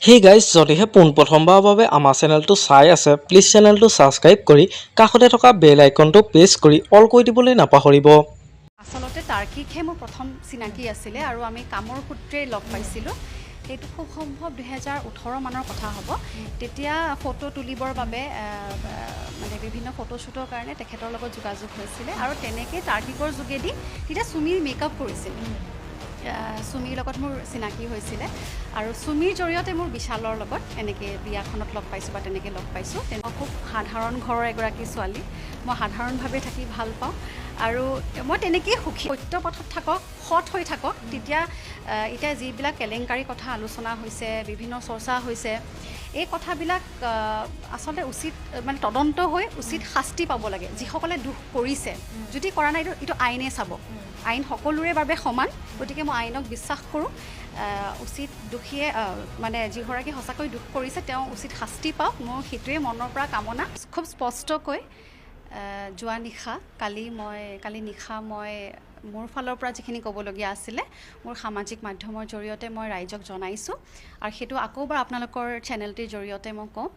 Hey guys, যদিহে পোনপ্ৰথমবাৰৰ বাবে আমাৰ চেনেলটো চাই আছে, প্লিজ চেনেলটো সাবস্ক্ৰাইব কৰি কাষতে থকা বেল আইকনটো প্ৰেছ কৰি অল কৰি দিবলৈ নাপাহৰিব। আচলতে তাৰ্কিকহে মোৰ প্ৰথম চিনাকি আছিলে আৰু আমি কামৰ সূত্ৰে লগ পাইছিলোঁ। সেইটো খুব সম্ভৱ 2018 মানৰ কথা হ'ব। তেতিয়া ফটো তুলিবৰ বাবে মানে বিভিন্ন ফটোশ্বুটৰ কাৰণে তেখেতৰ লগত যোগাযোগ হৈছিলে আৰু তেনেকৈ তাৰ্কিকৰ যোগেদি তেতিয়া চুমিৰ মেকআপ কৰিছিল। চুমিৰ লগত মোৰ চিনাকি হৈছিলে আৰু চুমিৰ জৰিয়তে মোৰ বিশালৰ লগত এনেকৈ বিয়াখনত লগ পাইছোঁ বা তেনেকৈ লগ পাইছোঁ। মই খুব সাধাৰণ ঘৰৰ এগৰাকী ছোৱালী, মই সাধাৰণভাৱে থাকি ভাল পাওঁ আৰু মই তেনেকৈয়ে সুখী। সত্য পথত থাকক, সৎ হৈ থাকক, তেতিয়া এতিয়া যিবিলাক কেলেংকাৰী কথা আলোচনা হৈছে, বিভিন্ন চৰ্চা হৈছে, এই কথাবিলাক আচলতে উচিত মানে তদন্ত হৈ উচিত শাস্তি পাব লাগে। যিসকলে দুখ কৰিছে, যদি কৰা নাই এইটো আইনে চাব। আইন সকলোৰে বাবে সমান, গতিকে মই আইনক বিশ্বাস কৰোঁ। উচিত দোষীয়ে মানে যিগৰাকী সঁচাকৈ দুখ কৰিছে তেওঁ উচিত শাস্তি পাওক, মোৰ সেইটোৱে মনৰ পৰা কামনা। খুব স্পষ্টকৈ যোৱা নিশা কালি নিশা মই মোৰ ফালৰ পৰা যিখিনি ক'বলগীয়া আছিলে মোৰ সামাজিক মাধ্যমৰ জৰিয়তে মই ৰাইজক জনাইছোঁ আৰু সেইটো আকৌবাৰ আপোনালোকৰ চেনেলটিৰ জৰিয়তে মই কওঁ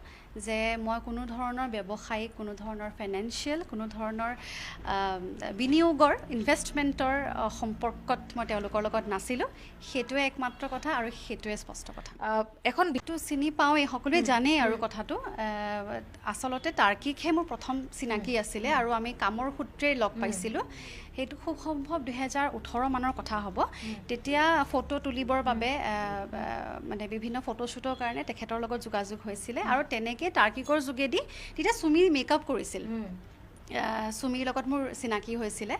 যে মই কোনো ধৰণৰ ব্যৱসায়িক, কোনো ধৰণৰ ফাইনেন্সিয়েল, কোনো ধৰণৰ বিনিয়োগৰ ইনভেষ্টমেণ্টৰ সম্পৰ্কত মই তেওঁলোকৰ লগত নাছিলোঁ। সেইটোৱে একমাত্ৰ কথা আৰু সেইটোৱে স্পষ্ট কথা। এখন বিটো চিনি পাওঁৱেই, সকলোৱে জানেই আৰু কথাটো। আচলতে তাৰ্কিকহে মোৰ প্ৰথম চিনাকি আছিলে আৰু আমি কামৰ সূত্ৰে লগ পাইছিলোঁ। সেইটো খুব সম্ভৱ 2018 মানৰ কথা হ'ব। তেতিয়া ফটো তুলিবৰ বাবে মানে বিভিন্ন ফটোশ্বুটৰ কাৰণে তেখেতৰ লগত যোগাযোগ হৈছিলে আৰু তেনেকৈ তাৰ্কিকৰ যোগেদি তেতিয়া চুমিৰ মেকআপ কৰিছিল। চুমিৰ লগত মোৰ চিনাকি হৈছিলে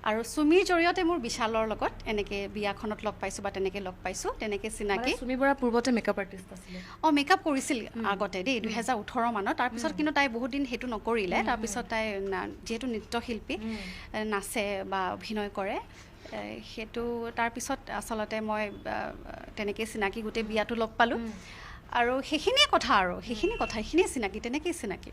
আৰু চুমিৰ জৰিয়তে মোৰ বিশালৰ লগত এনেকৈ বিয়াখনত লগ পাইছোঁ বা তেনেকৈ লগ পাইছোঁ, তেনেকৈ চিনাকি। চুমি বৰা পূৰ্বতে মেকআপ আৰ্টিষ্ট আছিলে। মেকআপ কৰিছিল আগতে দেই, 2018 মানত। তাৰপিছত কিন্তু তাই বহুত দিন সেইটো নকৰিলে। তাৰপিছত তাই যিহেতু নৃত্যশিল্পী, নাচে বা অভিনয় কৰে, সেইটো তাৰপিছত আচলতে মই তেনেকৈ চিনাকি, গোটেই বিয়াটো লগ পালোঁ আৰু সেইখিনিয়ে কথা, সেইখিনিয়ে চিনাকি, তেনেকেই চিনাকি।